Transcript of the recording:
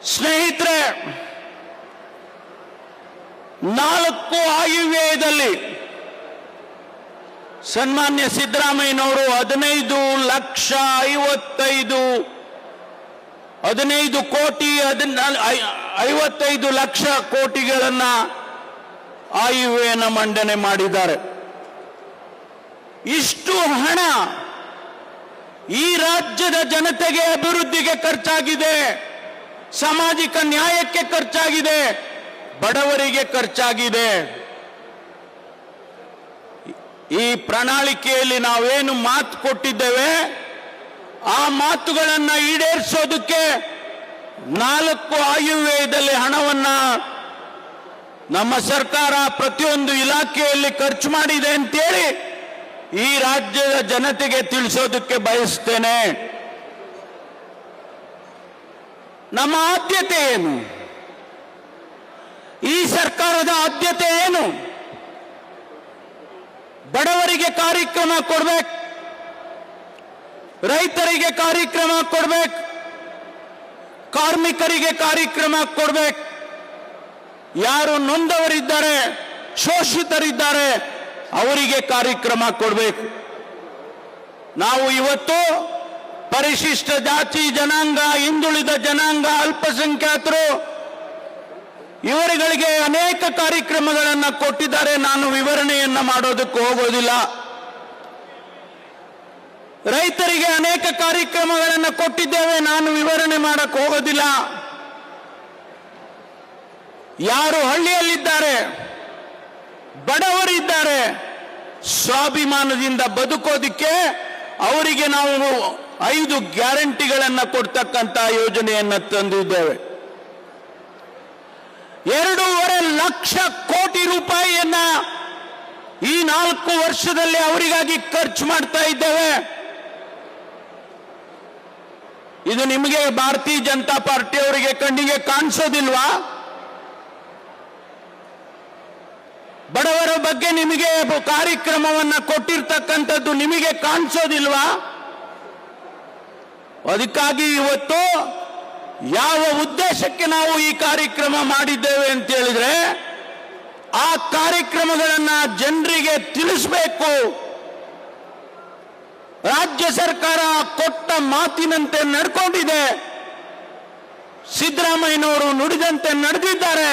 ಸ್ನೇಹಿತರೆ, 4 ಆಯವ್ಯಯದಲ್ಲಿ ಸನ್ಮಾನ್ಯ ಸಿದ್ದರಾಮಯ್ಯನವರು 15 ಕೋಟಿ 55 ಲಕ್ಷ ಕೋಟಿಗಳನ್ನ ಆಯವ್ಯಯನ ಮಂಡನೆ ಮಾಡಿದ್ದಾರೆ. ಇಷ್ಟು ಹಣ ಈ ರಾಜ್ಯದ ಜನತೆಗೆ ಅಭಿವೃದ್ಧಿಗೆ ಖರ್ಚಾಗಿದೆ, ಸಾಮಾಜಿಕ ನ್ಯಾಯಕ್ಕೆ ಖರ್ಚಾಗಿದೆ, ಬಡವರಿಗೆ ಖರ್ಚಾಗಿದೆ. ಈ ಪ್ರಣಾಳಿಕೆಯಲ್ಲಿ ನಾವೇನು ಮಾತು ಕೊಟ್ಟಿದ್ದೇವೆ ಆ ಮಾತುಗಳನ್ನು ಈಡೇರಿಸೋದಕ್ಕೆ 4 ಆಯವ್ಯಯದಲ್ಲಿ ಹಣವನ್ನ ನಮ್ಮ ಸರ್ಕಾರ ಪ್ರತಿಯೊಂದು ಇಲಾಖೆಯಲ್ಲಿ ಖರ್ಚು ಮಾಡಿದೆ ಅಂತೇಳಿ ಈ ರಾಜ್ಯದ ಜನತೆಗೆ ತಿಳಿಸೋದಕ್ಕೆ ಬಯಸ್ತೇನೆ. ನಮ್ಮ ಆದ್ಯತೆ ಏನು? ಈ ಸರ್ಕಾರದ ಆದ್ಯತೆ ಏನು? ಬಡವರಿಗೆ ಕಾರ್ಯಕ್ರಮ ಕೊಡಬೇಕು, ರೈತರಿಗೆ ಕಾರ್ಯಕ್ರಮ ಕೊಡಬೇಕು, ಕಾರ್ಮಿಕರಿಗೆ ಕಾರ್ಯಕ್ರಮ ಕೊಡಬೇಕು, ಯಾರು ನೊಂದವರಿದ್ದಾರೆ, ಶೋಷಿತರಿದ್ದಾರೆ ಅವರಿಗೆ ಕಾರ್ಯಕ್ರಮ ಕೊಡಬೇಕು. ನಾವು ಇವತ್ತು ಪರಿಶಿಷ್ಟ ಜಾತಿ ಜನಾಂಗ, ಹಿಂದುಳಿದ ಜನಾಂಗ, ಅಲ್ಪಸಂಖ್ಯಾತರು ಇವರುಗಳಿಗೆ ಅನೇಕ ಕಾರ್ಯಕ್ರಮಗಳನ್ನು ಕೊಟ್ಟಿದ್ದಾರೆ. ನಾನು ವಿವರಣೆಯನ್ನ ಮಾಡೋದಕ್ಕೆ ಹೋಗೋದಿಲ್ಲ. ರೈತರಿಗೆ ಅನೇಕ ಕಾರ್ಯಕ್ರಮಗಳನ್ನು ಕೊಟ್ಟಿದ್ದೇವೆ, ನಾನು ವಿವರಣೆ ಮಾಡಕ್ಕೆ ಹೋಗೋದಿಲ್ಲ. ಯಾರು ಹಳ್ಳಿಯಲ್ಲಿದ್ದಾರೆ, ಬಡವರಿದ್ದಾರೆ, ಸ್ವಾಭಿಮಾನದಿಂದ ಬದುಕೋದಿಕ್ಕೆ ಅವರಿಗೆ ನಾವು 5 ಗ್ಯಾರಂಟಿಗಳನ್ನು ಕೊಡ್ತಕ್ಕಂಥ ಯೋಜನೆಯನ್ನು ತಂದಿದ್ದೇವೆ. 2.5 ಲಕ್ಷ ಕೋಟಿ ರೂಪಾಯಿಯನ್ನ ಈ 4 ವರ್ಷದಲ್ಲಿ ಅವರಿಗಾಗಿ ಖರ್ಚು ಮಾಡ್ತಾ ಇದ್ದೇವೆ. ಇದು ನಿಮಗೆ ಭಾರತೀಯ ಜನತಾ ಪಾರ್ಟಿಯವರಿಗೆ ಕಣ್ಣಿಗೆ ಕಾಣಿಸೋದಿಲ್ವಾ? ಬಡವರ ಬಗ್ಗೆ ನಿಮಗೆ ಕಾರ್ಯಕ್ರಮವನ್ನ ಕೊಟ್ಟಿರ್ತಕ್ಕಂಥದ್ದು ನಿಮಗೆ ಕಾಣಿಸೋದಿಲ್ವಾ? ಅದಕ್ಕಾಗಿ ಇವತ್ತು ಯಾವ ಉದ್ದೇಶಕ್ಕೆ ನಾವು ಈ ಕಾರ್ಯಕ್ರಮ ಮಾಡಿದ್ದೇವೆ ಅಂತ ಹೇಳಿದ್ರೆ, ಆ ಕಾರ್ಯಕ್ರಮಗಳನ್ನ ಜನರಿಗೆ ತಿಳಿಸಬೇಕು. ರಾಜ್ಯ ಸರ್ಕಾರ ಕೊಟ್ಟ ಮಾತಿನಂತೆ ನಡ್ಕೊಂಡಿದೆ, ಸಿದ್ದರಾಮಯ್ಯನವರು ನುಡಿದಂತೆ ನಡೆದಿದ್ದಾರೆ.